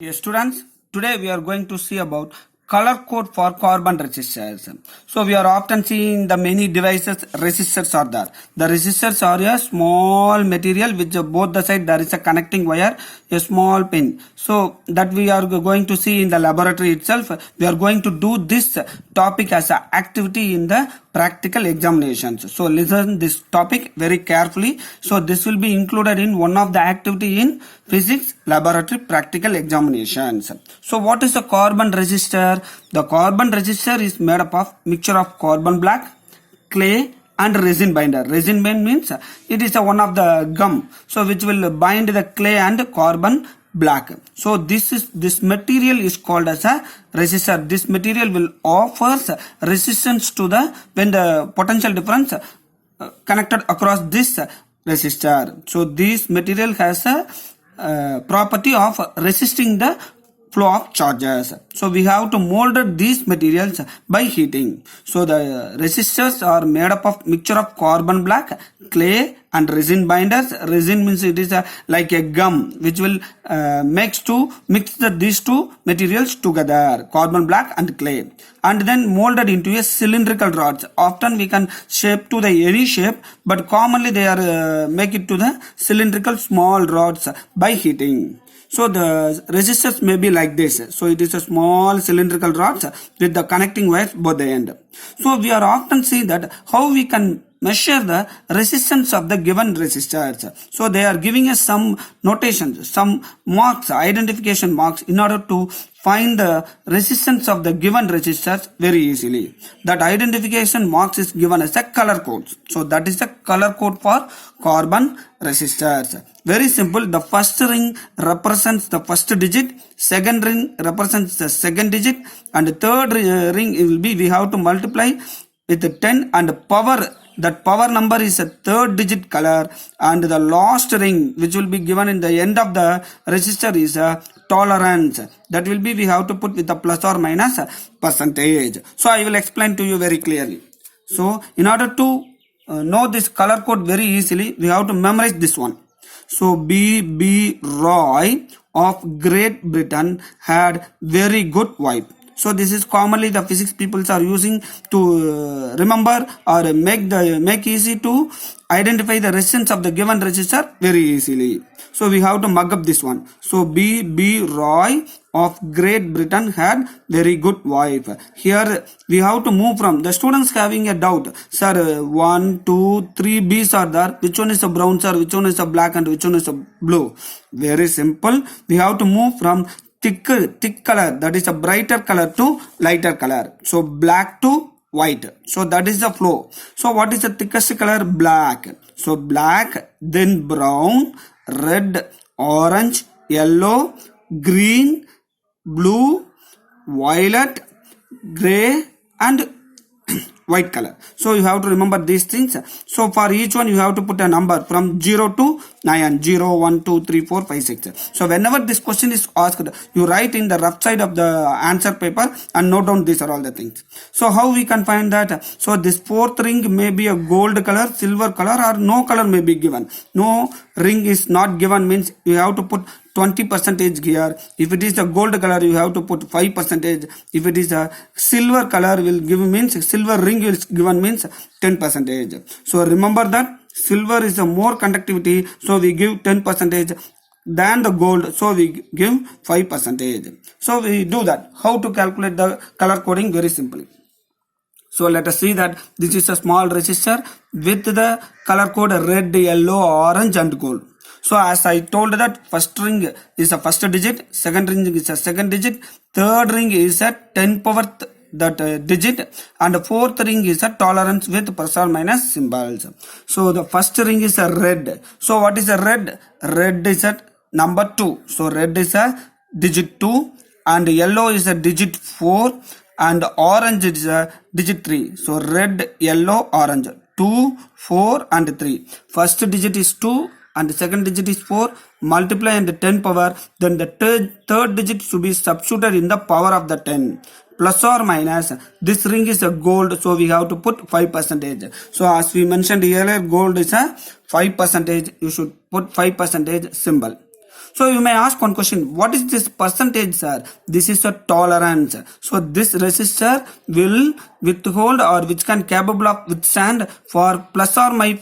Yes, students, today we are going to see about color code for carbon resistors. So we are often seeing the many devices resistors are there. The resistors are a small material which both the side there is a connecting wire, a small pin. So that we are going to see in the laboratory itself. We are going to do this topic as an activity in the practical examinations. So listen this topic very carefully. So this will be included in one of the activity in physics laboratory practical examinations. So what is a carbon resistor? The carbon resistor is made up of mixture of carbon black, clay and resin binder. Resin binder means it is one of the gum, so which will bind the clay and carbon black. So this material is called as a resistor. This material will offers resistance to the when the potential difference connected across this resistor. So this material has a property of resisting the flow of charges. So we have to mold these materials by heating. So the resistors are made up of mixture of carbon black, clay and resin binders. Resin means it is like a gum which will mix these two materials together, carbon black and clay, and then molded into a cylindrical rods. Often we can shape to the any shape, but commonly they are make it to the cylindrical small rods by heating. So the resistors may be like this. So it is a small cylindrical rods with the connecting wires both the end. So we are often see that how we can measure the resistance of the given resistors. So they are giving us some notations, some marks, identification marks in order to find the resistance of the given resistors very easily. That identification marks is given as a color code. So that is the color code for carbon resistors. Very simple. The first ring represents the first digit, second ring represents the second digit, and the third ring will be, we have to multiply with 10 and power. That power number is a third digit color, and the last ring which will be given in the end of the resistor is a tolerance. That will be, we have to put with a plus or minus percentage. So I will explain to you very clearly. So in order to know this color code very easily, we have to memorize this one. So B.B. Roy of Great Britain had very good vibe. So this is commonly the physics people are using to remember or make easy to identify the resistance of the given resistor very easily. So we have to mug up this one. So B.B. Roy of Great Britain had very good wife. Here we have to move from the students having a doubt. Sir, 1, 2, 3 B's are there. Which one is a brown, sir? Which one is a black and which one is a blue? Very simple. We have to move from thick color, that is a brighter color, to lighter color. So black to white. So that is the flow. So what is the thickest color? Black. So black, then brown, red, orange, yellow, green, blue, violet, gray and white color. So you have to remember these things. So for each one you have to put a number from 0 to 9. 0, 1, 2, 3, 4, 5, 6. So whenever this question is asked, you write in the rough side of the answer paper and note down these are all the things. So how we can find that? So this fourth ring may be a gold color, silver color, or no color may be given. No ring is not given means you have to put 20% here. If it is a gold color, you have to put 5%. If it is a silver color, will give means silver ring is given means 10%. So remember that silver is a more conductivity, so we give 10% than the gold, so we give 5%. So we do that. How to calculate the color coding? Very simply. So let us see that this is a small resistor with the color code red, yellow, orange and gold. So as I told that first ring is a first digit, second ring is a second digit, third ring is a 10 power digit, and fourth ring is a tolerance with plus or minus symbols. So the first ring is a red. So what is a red? Red is a number 2. So red is a digit 2, and yellow is a digit 4, and orange is a digit 3. So red, yellow, orange. 2, 4 and 3. First digit is 2 and the second digit is 4. Multiply and 10 power. Then the third digit should be substituted in the power of the 10. Plus or minus. This ring is a gold, so we have to put 5%. So as we mentioned earlier, gold is a 5%. You should put 5% symbol. So you may ask one question, what is this percentage, sir? This is a tolerance. So this resistor will withhold or which can capable of withstand for plus or minus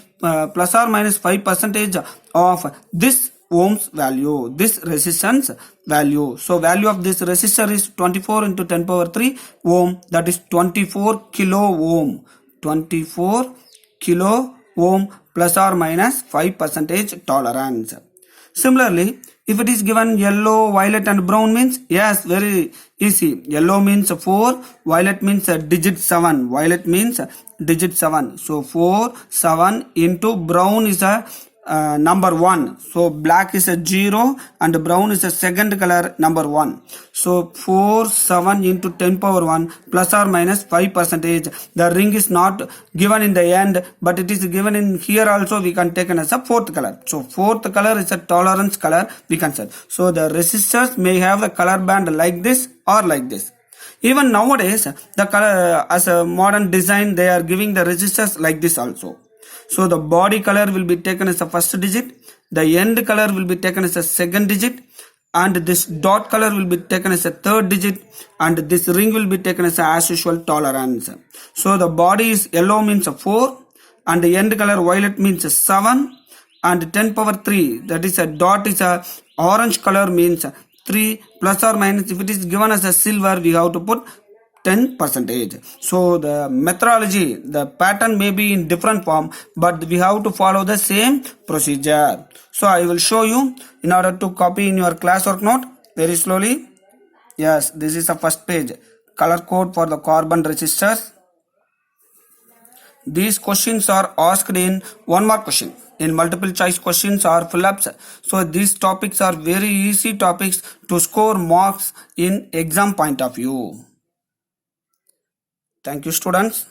5% of this ohms value, this resistance value. So value of this resistor is 24 into 10 power 3 ohm, that is 24 kilo ohm. 24 kilo ohm plus or minus 5% tolerance. Similarly, if it is given yellow, violet and brown means, yes, very easy. Yellow means 4, violet means digit 7. Violet means digit 7. So 4, 7 into brown is a number 1. So black is a 0 and brown is a second color number 1. So 4, 7 into 10 power 1 plus or minus 5%. The ring is not given in the end, but it is given in here also. We can take as a fourth color. So fourth color is a tolerance color, we can say. So the resistors may have the color band like this or like this. Even nowadays, the color as a modern design, they are giving the resistors like this also. So the body color will be taken as the first digit, the end color will be taken as the second digit, and this dot color will be taken as a third digit, and this ring will be taken as usual tolerance. So the body is yellow means 4, and the end color violet means 7, and 10 power 3, that is a dot is a orange color means 3 plus or minus. If it is given as a silver, we have to put 10%. So the methodology, the pattern may be in different form, but we have to follow the same procedure. So I will show you in order to copy in your classwork note very slowly. Yes, this is the first page, color code for the carbon resistors. These questions are asked in 1 mark question, in multiple choice questions or fill-ups. So these topics are very easy topics to score marks in exam point of view. Thank you, students.